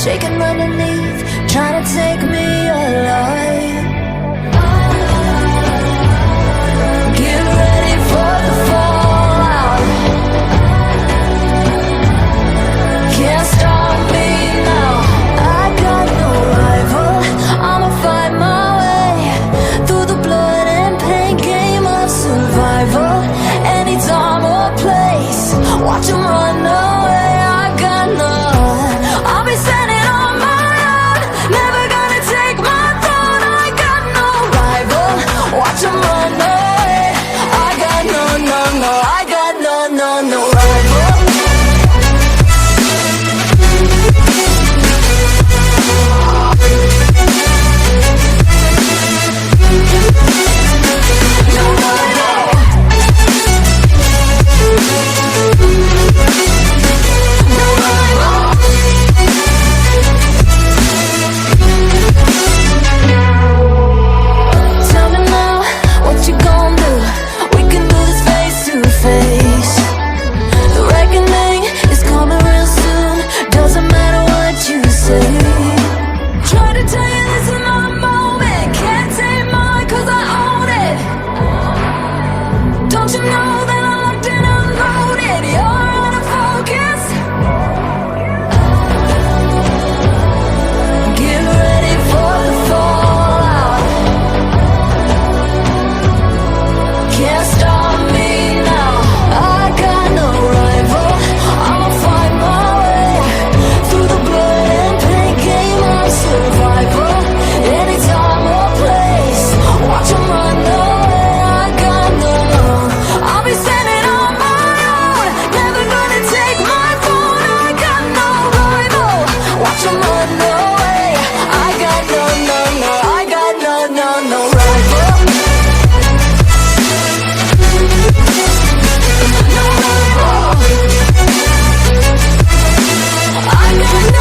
shaking underneath, trying to take me alive. Get ready for the fallout. Can't stop me now. I got no rival. I'ma fight my way through the blood and pain game of survival. Any time or place, watch 'em run away. I got none. I'll be standing on my own, never gonna take my throne. I got no rival. Watch 'em run away. I got no, no, no. I got no, no, no rival.